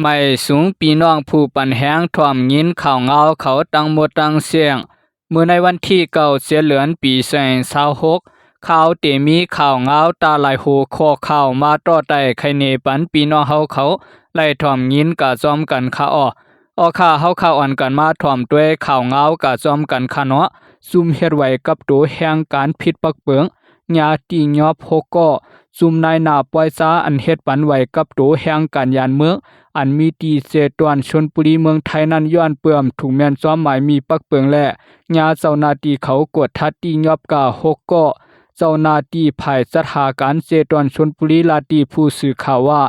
ไม่สูงปีน้องผู้ปันแหงถ่อมยินข่าวเงาเขาตังหมดตังเสียงเมื่อในวันที่9เสียเหลือนปี2026ข่าวเตมีข่าวเงาตาหลายหูคอข่าวมาต่อไต่ไคเนปันปีน้องเฮาเขาไล่ถ่อมยินกะจอมกันค่ะอ้อข่าเฮาข่าวอ่อนกันมาถ่อมด้วยข่าวเงากะจอมกันค่ะเนาะซุ่มเฮ็ดไว้กับตัวแห่งการผิดปักเปิงญาติยอบ6ก็ซุ่มนายหน้าปล่อยซาอันเฮ็ดปันไว้กับตัวแห่งการยานเมืองอันมีตีเสตวนชนบุรีเมืองไทยนั้นย้อนเปื่อมถูกแม่นซ้อมหมายมีปักเปิงและญาเจ้าหน้าที่เขากดทัดตียอบกะ6ก็เจ้าหน้าที่ภายสถานการณ์เสตวนชนบุรีลาตีผู้สื่อข่าวว่า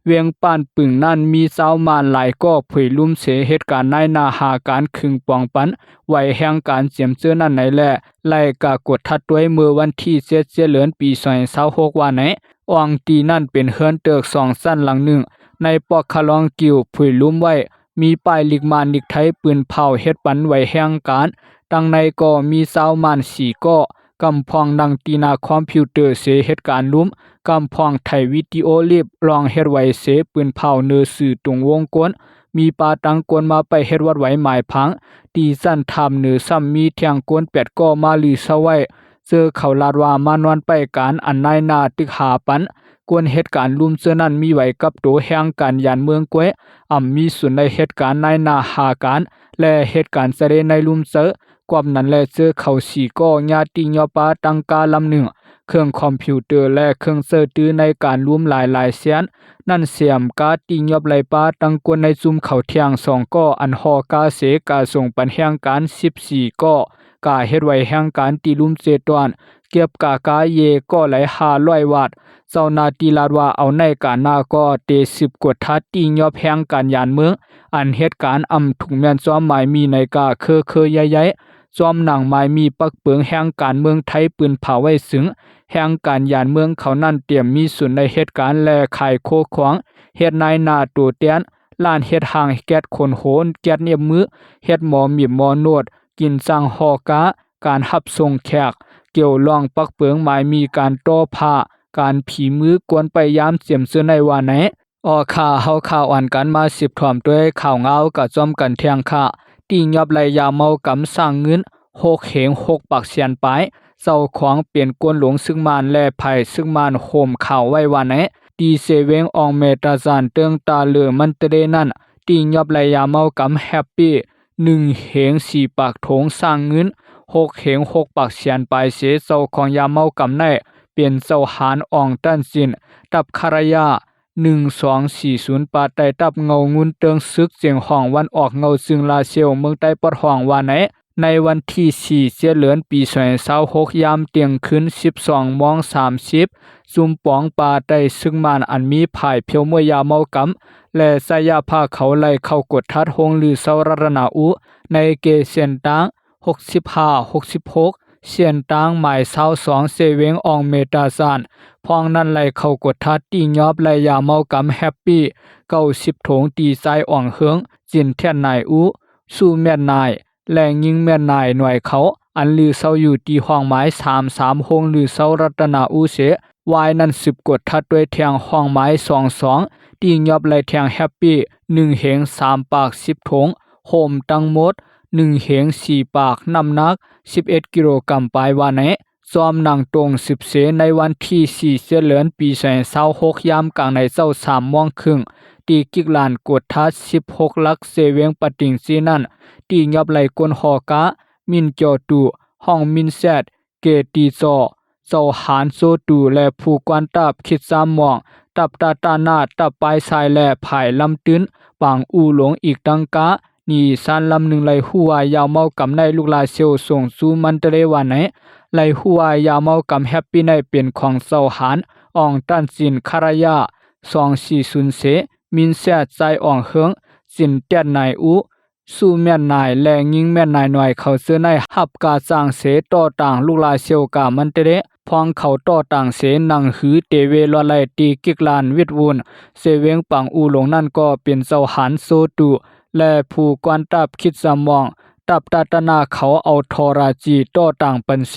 เวียงป้านปึงนั้นมีชาวมานหลายก็เผยลุ่มเสเหตุการณ์ในนาหาการขึงปองปันไว้แห่งการเจียมเจือนั่นไหนแหละไล่กากดทัดด้วยเมื่อวันที่7เดือนปี2026ว่าไหนอองตีนั่นเป็นเฮือนเติก2สั้นหลังหนึ่งในปอกคลองกิวเผยลุ่มไว้มีป้ายลิกมานลิกไทยปืนเผาเฮ็ดปันไว้แห่งการดังในก็มีชาวมาน4ก็กำพองดังตีนาคอมพิวเตอร์เสเหตุการณ์ลุ่มกำพองไทยวิดีโอลิบลองเฮ็ดไว้เสปืนเผาเนื้อสื่อตรงวงกลมีปาตังกวนมาไปเฮ็ดวัดไว้หมายพังตีสั้นทำเนื้อซ้ำมีเทียงกวน8ก็มาลือซะไว้เจอเขาลาดว่ามานวนไปการอันนายนาตึกหาปันกวนเหตุการณ์ลุ่มเสื้อนั้นมีไว้กับตัวแห่งการยานเมืองก้วยมีส่วนในเหตุการณ์นายนาหาการและเหตุการณ์เสดในลุ่มเสือกวบนั้นและเจอเขาสีก็ญาติญอปาตังกาลำหนึ่งเครื่องคอมพิวเตอร์และเครื่องเสิร์ชในการรวมหลายแสนนั่นเสียมกาติญอบไหลปาตังกวนในซุมเขาเทียง2ก็อันฮอกาเสกาส่งปันแห่งการ14ก็กาเฮ็ดไว้แห่งการตีลุ่มเจตวนเก็บกาเยก็ไหล500วัตต์เจ้านาตีลาดว่าเอาในการนาก็เต10กดทัดตีญอบแห่งการยานเมืองอันเหตุการณ์ถุงแม่นซ้อมหมายมีในกาเคยใหญ่ๆซ้อมหนังหมายมีปักเปิงแห่งการเมืองไทยปืนเผาไว้สึงแห่งการยานเมืองเขานั่นเตรียมมีส่วนในเหตุการณ์และขายโคขวางเฮ็ดนายนาตัวเตียนล้านเฮ็ดห่างแก๊สคนโหนแก๊สเนียบมือเฮ็ดหมอมีหมอนวดกินสังหอกาการหับส่งแขกเกี่ยวล่องปักเปิงหมายมีการโต้ผ้าการผีมือกวนไปยามเสียมเสื้อในว่าไหนข่าเฮาข่าวอ่านกันมา10ถ่อมด้วยข่าวเงากะจอมกันเที่ยงค่ะตียอบไหลยาเมากำสร้างเงิน6เหง6ปักเสียนปลายเจ้าของเปลี่ยนกวนหลวงซึ่งมานและไผ่ซึ่งมานโหมข่าวไว้ว่าไหนตีเซเวงอองเมตาซานเติงตาเหลือมันเตเรนั่นตียอบไหลยาเมากำแฮปปี้1เหง4ปากโถงสร้างเงิน6เหง6ปักเสียนปลายเสเจ้าของยาเมากำในเปลี่ยนเจ้าหานอองตันสินตับคารยา1240ปาไตตับเงางุนเติงซึกเสียงห้องวันออกเงาซึงลาเซียวเมืองใต้ปอดห้องว่าไหนในวันที่4เดือนปี2026ยามเตียงคืน 12:30ซุมปองปาไตซึ่งมานอันมีภายเพียวเมื่อยาเมากำและสายาภาเขาไล่เข้ากดทัดหงหรือเสารรณาอุในเกเซียนตาง65-66เสียนตางหมาย22เซเวงอองเมตาซานพองนั้นไหลเข้ากดทัดตียอบไหลยาเมากำแฮปปี้90โถงตีไซอ่องเฮืองจินแท่นนายอุสู้แม่นนายแรงยิงแม่นนายหน่วยเขาอันลือเศร้าอยู่ตีห้องไม้33หงหรือเศร้ารัตนาอุเสวายนั้น10กดทัดด้วยแทงห้องไม้22ตียอบไหลแทงแฮปปี้1เหง3ปาก10โถงโฮมตั้งหมด1เหง4ปากน้ำหนัก11กิโลกรัมปลายว่าไหนซ้อมหนังตรง10เสในวันที่4เดือนปี2026ยามกลางในเจ้า3 โมงครึ่งตีกิกลานกดทัด16ลักเซเวงปะติงซีนั่นตียอบไหลกวนหอกะมินจอตูห้องมินแซดเกตีจอเจ้าหานโซตูและผู้กวนตับคิด3มองตับตานาตับปลายสายและภายลำตื้นปางอูหลงอีกตังกะนี่ซานลำหนึ่งไหลหัวยาวเมากำในลูกลาเซียวส่งสู่มันเตเรวันไหนไหลหัวยาวเมากำแฮปปี้ในเป็นของเจ้าหานอ่องตันสินคารยา240เสมินแซดใจอ่องเฮืองสินเตียนนายอุสู้แม่นนายแรงยิงแม่นนายหน่อยเขาเสื้อในหับกาจางเสต่อต่างลูกลาเซียวกามันเตเรพองเขาต่อต่างเสนังหือเตเวลอไลตีกิกลานวิทวุนเซเวงปังอูหลงนั่นก็เป็นเจ้าหานโซตุและผู้กวนตับคิดสมองตับตาตนาเขาเอาทอราจีต่อต่างปันเส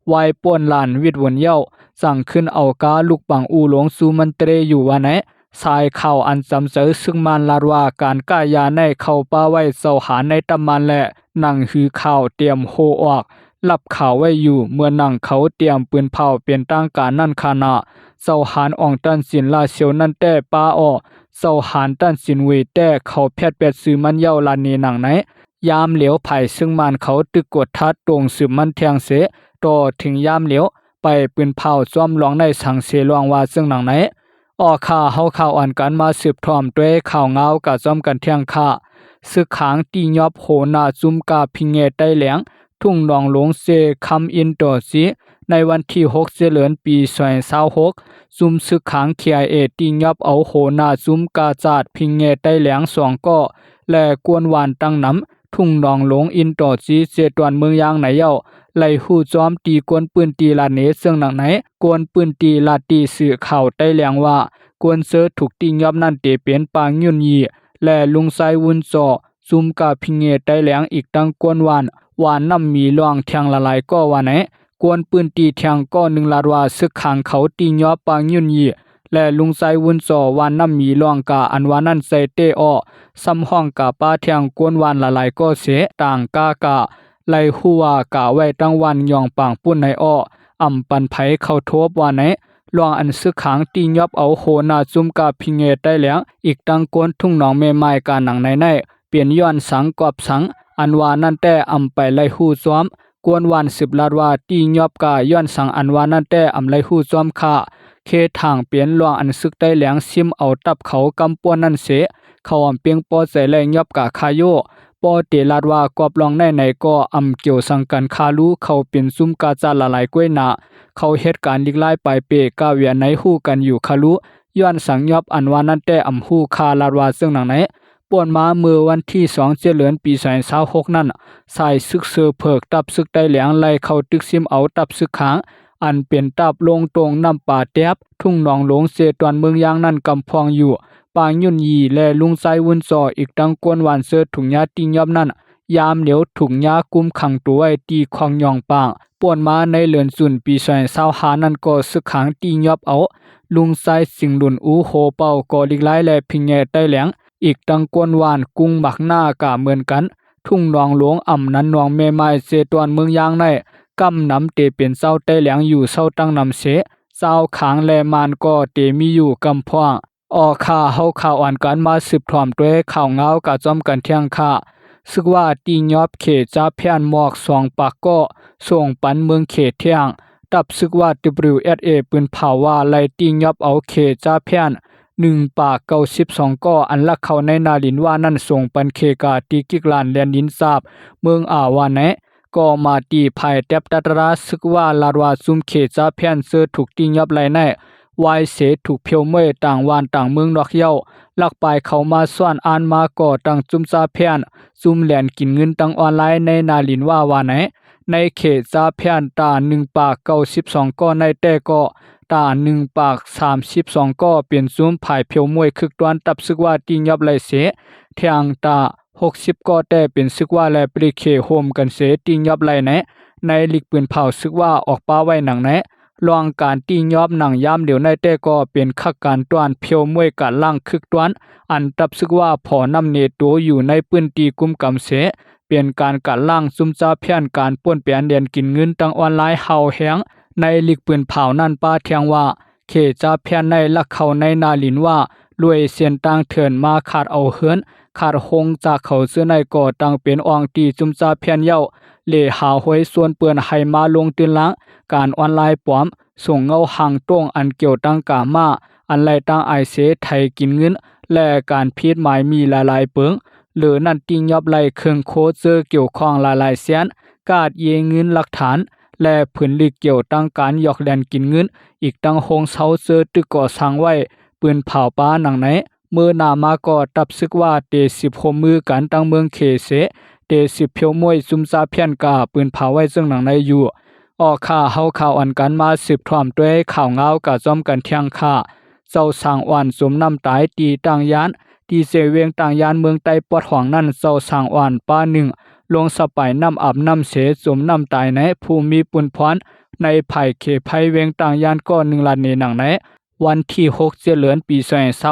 ไว้ป่วนลานวิทวนเย้าสั่งขึ้นเอากาลูกปังอูหลงซูมันเตรอยู่ว่าไหน สายข่าวอันจำเจอซึ่งมันลาดว่าการก้ายาในเข้าป้าไว้เสาหาในตำมันและหนังหือข่าวเตรียมโฮออกรับข่าวไว้อยู่เมื่อหนังเขาเตรียมปืนเผาเปลี่ยนตั้งการนั่นขณะเสาหานอ่องตันสินลาเชียวนั่นแต่ป้าอ้อเสาหานตันสินเวแต่เขาแพทย์เป็ดซื้อมันเย้าลานนี้หนังไหนยามเหลียวไผ่ซึ่งมันเขาตึกกดทัดตรงสืบมันเทียงเสต่อถึงยามเหลียวไปปืนเผาซ้อมลองในสังเสลวงว่าซึ่งหนังไหนออกข่าวเฮาข่าวอ่านกันมาสืบทอมด้วยข่าวเงากะซ้อมกันเที่ยงค่ะซึกขางตียอบโหนาจุมกาพิงเงใต้แหลงทุ่งหนองหลงเซคำอินโดซีในวันที่6เดือนปี2026ซุมซึกขาง KIA ตียอบเอาโหนาจุมกาจาดพิงเงใต้แหลง2ก็และกวนวานตั้งน้ำทุ่งหนองหลงอินโดซีเจตวนเมืองยางไหนเย้าไล่หู้จอมตีกวนปืนตีลาเนซึ่งหนังไหนกวนปืนตีลาตีสื่อข่าวใต้แหลงว่ากวนเซอถูกตียอบนั่นเตเป็นปางยุ่นยีและลุงไซวุนจอซุมกาพิงเงใต้แหลงอีกตั้งกวนวานน้ำมีล่วงแทงละลายก็ว่าไหนกวนปืนตีแทงก็หนึ่งลาดว่าซึกขังเขาตียอบปางยุ่นยีและลุงไซวุนจอวานน้ำมีล่วงกาอันวานั่นใส่เตอซ้ำห้องกาป้าแทงกวนวานละลายก็เสต่างกไล่หัวกาไว้ตั้งวันยองปางปุ้นในอำปันไผเข้าทบว่าไหนลวงอันซึกขังตียอบเอาโหนาจุมกาพิงเงได้แหลงอีกตั้งกวนทุ่งหนองแม่ไม้กาหนังในเปลี่ยนย้อนสังกอบสังอันวานั่นแต่อำไปไล่หู้ซ้อมกวนวัน10ลาดว่าตียอบกาย้อนสังอันวานั่นแต่อำไล่หู้ซ้อมค่ะเคทางเปลี่ยนลวงอันซึกได้แหลงซิมเอาตับเขากำปวนนั่นเสเขาอำเปียงปอใจแลยอบกาคาโยปอเตลาดว่ากอบลองในก็อำเกี่ยวสังกันคาลูเขาเป็นซุ่มกาจาละลายกล้วยหนาเขาเหตุการณ์ลิกไล่ไปเปกาเวียในหู้กันอยู่คาลุย้อนสังยอบอันวานั่นแต่อำหู้คาลาดว่าซึ่งหนังไหนป่วนมาเมื่อวันที่2เดือนปี2026นั่นสายซึกเสือเพิกตับซึกได้แหลงไล่เข้าตึกซิมเอาตับซึกค้างอันเป็นตับลงตรงน้ำป่าแตบทุ่งหนองหลงเสตวนเมืองยางนั่นกำพองอยู่ปางยุ่นยีและลุงไซวุนซออีกตั้งกวนหวานเสือถุงยาติงยอบนั่นยามเหลียวถุงยากุมขังตัวไว้ตีคองยองปางป่วนมาในเลือนสุนปี2025นั่นก็ซึกขังติงยอบเอาลุงไซสิงหลุนอูโหเป่าก็ลิกไล่และพิงแงใต้แหลงอีกตั้งกวนหวานกุ้งหมักหน้ากะเหมือนกันทุ่งหนองหลวงอ่ำนั้นหนองแม่ไม้เสตวนเมืองยางในกำน้ำเตเป็นเศร้าใต้แหลงอยู่เศร้าตั้งน้ำเสเศร้าขางแลมานก็เตมีอยู่กำพวงออกข่าเฮาข่าวอ่านกันมาสืบถ่อมด้วยข่าวเงากะจอมกันเที่ยงค่ะซึกว่าตียอบเขจาเพียนหมอก2ปากก็ส่งปันเมืองเขเที่ยงตับซึกว่า WSA ปืนเผาว่าไล่ตียอบเอาเขจาเพียน1ปาก92ก็อันลักเข้าในนาลินว่านั่นส่งปันเคกาตีกิกลานแลนดินทราบเมืองอาวาแนะก็มาตีภายแตบตัตราซึกว่าลาดว่าซุมเขจาเพียนเสือถูกตียอบไล่ในวายเสถูกเพียวเมยต่างวานต่างเมืองนอกเย้าลักไปเขามาส่วนอ่านมาก่อต่างจุมซาเพียนซุมแหลนกินเงินต่างออนไลน์ในนาลินว่าไหนในเขตซาเพียนตา1ปาก92ก็ในแต่ก็ตา1ปาก32ก็เปลี่ยนซุมภายเพียวมวยคึกตวนตับซึกว่าติงยับไลเสแทงตา60ก็แต่เป็นซึกว่าและปริเคโฮมกันเสติงยับไลไหนในลิกปืนเผาซึกว่าออกป้าไว้หนังไหนลองการตียอบหนังยามเดี๋ยวในแต่ก็เป็นคักการต้วนเพียวมวยการล่างคึกต้วนอันตับซึกว่าพอนำเนตัวอยู่ในปืนตีกุมกำเสเปลี่ยนการการล่างซุมซาเพียนการป่วนเปลี่ยนเดียนกินเงินตั้งออนไลน์เฮาแหงในลิกปืนเผานั่นป้าเทียงว่าเขจาเพียนในลักเข้าในนาลินว่ารวยเสียนตั้งเถื่อนมาขาดเอาเฮือนขาดหงจากเขาเสื้อในก่อตั้งเป็นอองตีจุมซาเพียนเย้าเลหาหวยส่วนเปื้อนให้มาลงตื่นล้างการออนไลน์ปลอมส่งเงาหังต้งอันเกี่ยวตั้งกามาอันไลตั้งไอเสไทยกินเงินและการพีดหมายมีหลายเปิงหรือนั่นติงยอบไลเครื่องโคเจอเกี่ยวข้องหลายเสียนกาดเยเงินหลักฐานและผลลิกเกี่ยวตั้งการยอกแลนกินเงินอีกตั้งโฮงเซาเจอตึกก่อสร้างไว้ปืนเผาป้าหนังไหนเมื่อนามาก็ตับซึกว่าเต10โฮมือกันตั้งเมืองเคเสเต10เพียวมวยซุมซาเพียนกาปืนเผาไว้ซึ่งหนังในอยู่ออกข่าเฮาข่าวอันกันมาสืบถ่อมด้วยข่าวเงากะจอมกันเที่ยงค่ะเจ้าสางอ่อนสมน้ำตายตีต่างยานตีเสเวียงต่างยานเมืองใต้ปอดหองนั่นเจ้าสางอ่อนป้าหนึ่งลงสไปน้ำอาบน้ำเสสมน้ำตายในภูมิปุนพรในไผ่เขไผ่เวียงต่างยานก็1ล้านเนหนังไหน วันที่6เดือนปี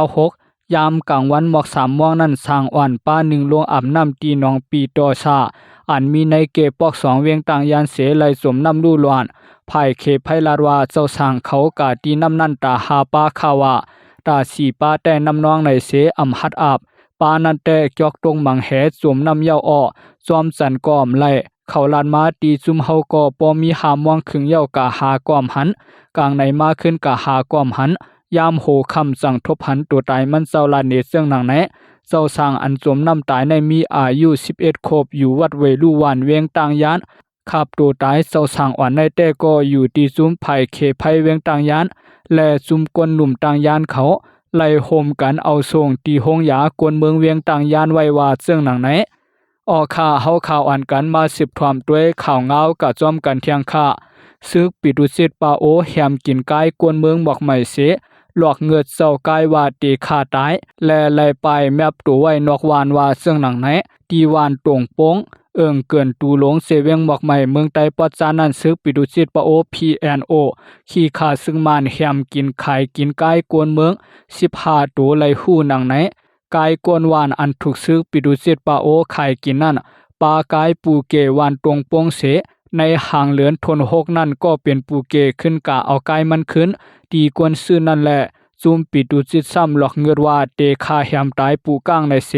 2026ยามกลางวันหมอก3ม่วงนั้นสร้างอ่อนป้า1ลงอาบน้ำตีหนองปีตอชาอันมีในเกปอก2เวียงต่างยานเสไลสมน้ำลู่ลวนภายเขไพลาดว่าเจ้าสร้างเขากาตีน้ำนั่นตาหาป้าข่าวว่าตาสีป้าแต่น้ำนองในเสอำหัดอาบป้านั่นแต่จอกตรงมังแหสวมน้ำเย้าอ้อจอมสันก่อมไล่เขาลานมาตีซุมเฮาก็ปอมีหาม่วงขึงเย้ากะหาก่อมหันกลางในมาขึ้นกะหาก่อมหันยามโหคำสั่งทบหันตัวตายมันเจ้าลานเนเสื่องหนังไหนเจ้าสร้างอันจมน้ำตายในมีอายุ11ขวบอยู่วัดเวลุวันเวียงต่างยานขับตัวตายเจ้าสร้างอ่อนในแต่ก็อยู่ที่ซุมไผ่เขไผ่เวียงต่างยานและซุมกวนหนุ่มต่างยานเขาไล่โหมกันเอาส่งตีหงยากวนเมืองเวียงต่างยานไว้ว่าเสื่องหนังไหนออกข่าเฮาข่าวอ่านกันมา10ถวามด้วยข่าวเงากะจอมกันเที่ยงค่าซึกปิดุสิตปาโอแฮมกินกายกวนเมืองบอกใหม่เสหลอกเงิดเศร้ากายว่าตีขาตายและไล่ไปแมบตัวไว้นอกวานว่าเสื่องหนังไหนตีวานตรงโป้งเอิงเกินตูหลงเสเวียงบอกใหม่เมืองไต้ปอดจานันซึกปิดุสิตปาโอ PNO ขี่ขาซึ่งมานแฮมกินไข่กินกายกวนเมือง15ตัวไล่หู้หนังไหนกายกวนวานอันถูกซึกปิดุสิตปาโอไข่กินนั่นปากายปูเกวานตรงโป้งเสในห่างเหลือนทน6นั่นก็เป็นปูเกขึ้นกะเอากายมันขึ้นตีกวนซื่อนั่นแหละซุมปิดุจิตซ้ำหลอกเงือว่าเตคาแหมตายปูก้างในเส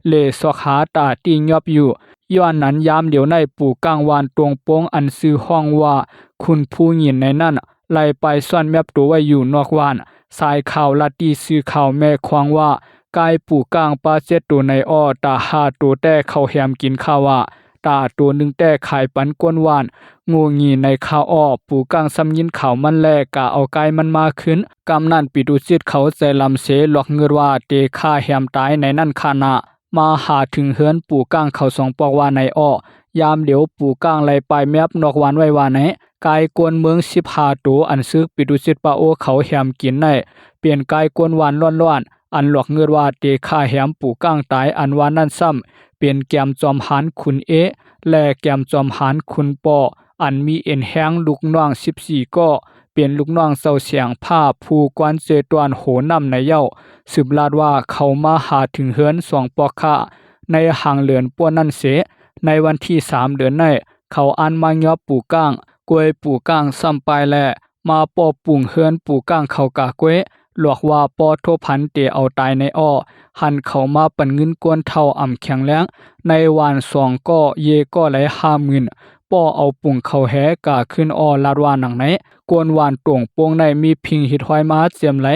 เลสอกหาตาตียอบอยู่ย้อนนั้นยามเดี๋ยวในปูก้างวานตรงโป้งอันซื้อห้องว่าคุณผู้หญิงในนั่นไล่ไปซ่อนแมบตัวไว้อยู่นอกวานสายข่าวลัดตีซื้อข่าวแม่ควางว่ากายปูก้างปาเจ็ดตัวในอ้อตาหาตัวแต่เขาแหมกินข้าวว่าตาตัวหนึ่งแต่ขายปันก้นหวานงูงีในข้าวอ้อปูกังซ้ำยินเขามันแลกะเอากายมันมาขึ้นกำนั่นปิดุจิตเขาใจลำเสหลอกเงือว่าเตฆ่าแหมตายในนั่นคานะมาหาถึงเฮือนปูกังเขาสองปอกว่าในอ้อยามเดี๋ยวปูกังไล่ไปแมบนอกวันไว้ว่าไหนกายกวนเมือง15ตัวอันซึกปิดุจิตปาโอเขาแหมกินในเปลี่ยนกายกวนหวานล้วนๆอันหลอกเงือว่าเตฆ่าแหมปูกังตายอันวานนั่นซ้ำเป็นแกมจอมหันคุณและแกมจอมหานคุณปออันมีเอ็นแห้งลูกน้อง14ก็เป็นลูกน้องเศร้าเสียงผ้าผู้กวนเจตวนโหนำในเย้าสืบลาดว่าเขามาหาถึงเฮือน2ปอค่ะในห่างเหลือนป้วนนั่นเสในวันที่3เดือนในเขาอันมายอบปู่ก้างกวยปู่ก้างซ้ำไปและมาปอปุ่งเฮือนปู่ก้างเขากะกวยหลอกว่าปอโทพันเตเอาตายในอ้อหันเขามาปันเงินกวนเท่าอ่ำแข็งแรงในวัน2ก็เยก็ไหล50,000ป้อเอาปุ่งเขาแหกะขึ้นอ้อลาดว่าหนังไหนกวนวานตวงโป่งในมีพิงหิดห้อยมาเจียมไหล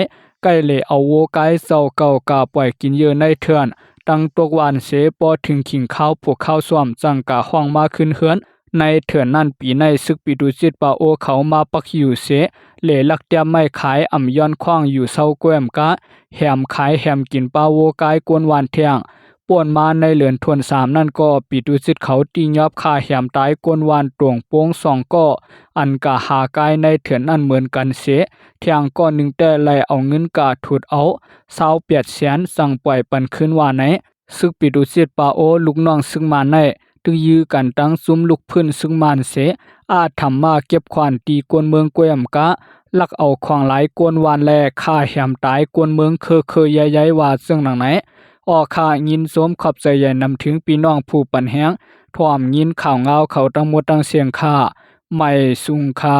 ใกล้เลเอาโวไกเศร้าเก่ากะปล่อยกินเยอะในเถื่อนตั้งตกวานเสปอถึงขิงข้าวพวกข้าวส้วมจังกะห้องมาขึ้นเฮือนในเถื่อนนั่นปีในซึกปิดุจิตปาโอเขามาปักอยู่เสเหลลักเตียมไม่ขายอ่ำย้อนคว้างอยู่เศร้าแกวมกะแหมขายแหมกินปาโวกายกวนวานเทียงป่วนมาในเหลือนทวน3นั่นก็ปิดุจิตเขาตียอบคาแหมตายกวนวานตวงโป้ง2ก็อันกะหากายในเถื่อนนั่นเหมือนกันเสเทียงก็1แต่ไล่เอาเงินกะถุดเอา2800,000สั่งปล่อยปันขึ้นว่าไหนซึกปิดุจิตปาโอลูกน้องซึ่งมาในตึงยื้อกันตั้งซุ้มลุกพื้นซึ่งมานเสอาจทำมาเก็บขวานตีกวนเมืองกวยมกะลักเอาของหลายกวนวานแลฆ่าแหมตายกวนเมืองเคยใหญ่ๆว่าซึ่งหนังไหนออกข่ายินสมขอบใจใหญ่นำถึงพี่น้องผู้ปันแห้งถ่อมยินข่าวเงาเขาทั้งหมดทั้งเสียงค่าไม่สุงค่า